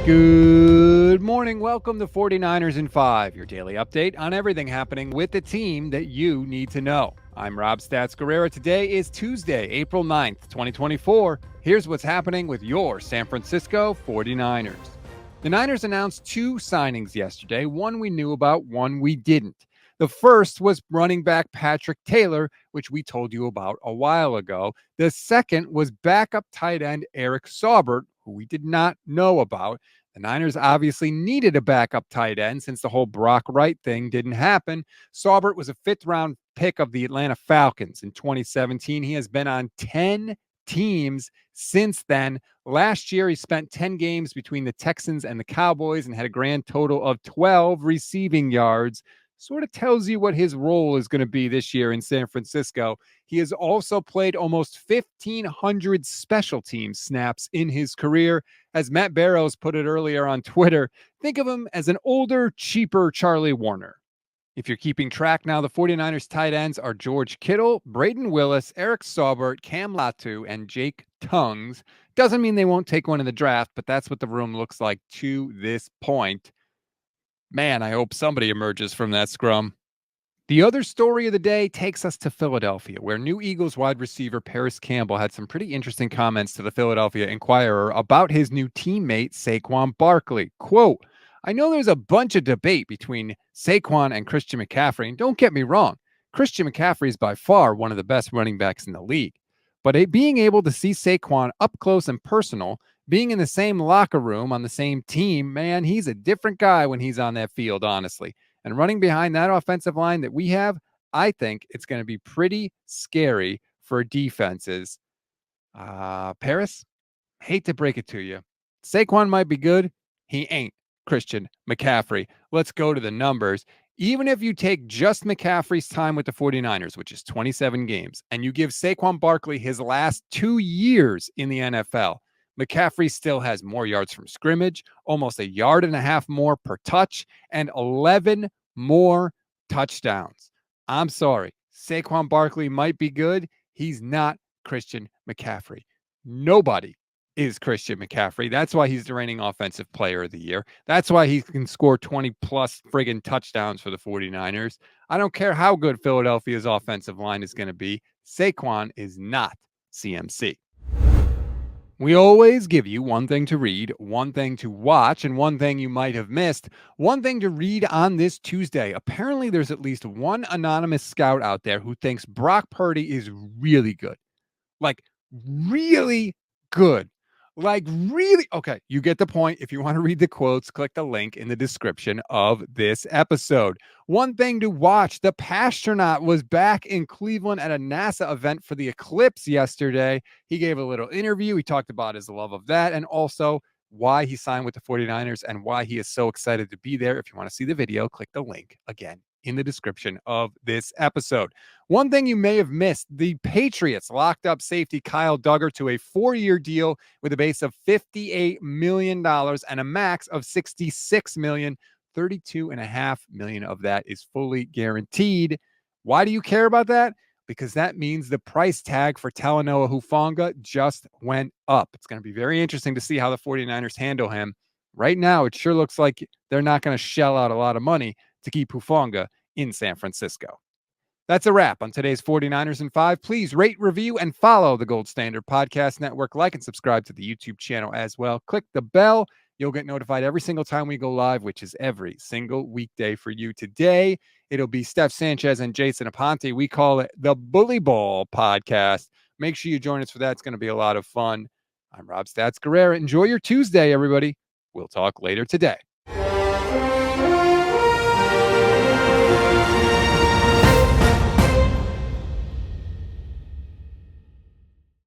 Good morning. Welcome to 49ers in 5, your daily update on everything happening with the team that you need to know. I'm Rob Stats Guerrera. Today is Tuesday, April 9th, 2024. Here's what's happening with your San Francisco 49ers. The Niners announced two signings yesterday, one we knew about, one we didn't. The first was running back Patrick Taylor, which we told you about a while ago. The second was backup tight end Eric Saber, who we did not know about. The Niners obviously needed a backup tight end since the whole Brock Wright thing didn't happen. Saubert was a fifth-round pick of the Atlanta Falcons in 2017. He has been on 10 teams since then. Last year, he spent 10 games between the Texans and the Cowboys and had a grand total of 12 receiving yards. Sort of tells you what his role is going to be this year in San Francisco. He has also played almost 1,500 special team snaps in his career. As Matt Barrows put it earlier on Twitter, think of him as an older, cheaper Charlie Warner. If you're keeping track now, the 49ers tight ends are George Kittle, Braden Willis, Eric Saubert, Cam Latu, and Jake Tungs. Doesn't mean they won't take one in the draft, but that's what the room looks like to this point. Man, I hope somebody emerges from that scrum. The other story of the day takes us to Philadelphia, where new Eagles wide receiver Paris Campbell had some pretty interesting comments to the Philadelphia Inquirer about his new teammate Saquon Barkley. Quote, I know there's a bunch of debate between Saquon and Christian McCaffrey, and don't get me wrong, Christian McCaffrey is by far one of the best running backs in the league. But being able to see Saquon up close and personal, being in the same locker room on the same team, man, he's a different guy when he's on that field, honestly. And running behind that offensive line that we have, I think it's going to be pretty scary for defenses. Paris, hate to break it to you. Saquon might be good. He ain't Christian McCaffrey. Let's go to the numbers. Even if you take just McCaffrey's time with the 49ers, which is 27 games, and you give Saquon Barkley his last 2 years in the NFL, McCaffrey still has more yards from scrimmage, almost 1.5 yards more per touch, and 11 more touchdowns. I'm sorry. Saquon Barkley might be good. He's not Christian McCaffrey. Nobody is Christian McCaffrey. That's why he's the reigning offensive player of the year. That's why he can score 20-plus friggin' touchdowns for the 49ers. I don't care how good Philadelphia's offensive line is going to be. Saquon is not CMC. We always give you one thing to read, one thing to watch, and one thing you might have missed. One thing to read on this Tuesday. Apparently, there's at least one anonymous scout out there who thinks Brock Purdy is really good. Like, really good. Like, really. Okay, you get the point. If you want to read the quotes, click the link in the description of this episode. One thing to watch, the Pastronaut was back in Cleveland at a NASA event for the Eclipse yesterday. He gave a little interview. He talked about his love of that and also why he signed with the 49ers and why he is so excited to be there. If you want to see the video, click the link again in the description of this episode. One thing you may have missed, the Patriots locked up safety Kyle Duggar to a 4-year deal with a base of $58 million and a max of $66 million. $32.5 million of that is fully guaranteed. Why do you care about that? Because that means the price tag for Talanoa Hufanga just went up. It's going to be very interesting to see how the 49ers handle him. Right now, it sure looks like they're not going to shell out a lot of money to keep Hufanga in San Francisco. That's a wrap on today's 49ers in 5. Please rate, review, and follow the Gold Standard Podcast Network. Like and subscribe to the YouTube channel as well. Click the bell. You'll get notified every single time we go live, which is every single weekday for you. Today, it'll be Steph Sanchez and Jason Aponte. We call it the Bully Ball Podcast. Make sure you join us for that. It's going to be a lot of fun. I'm Rob Stats Guerrera. Enjoy your Tuesday, everybody. We'll talk later today.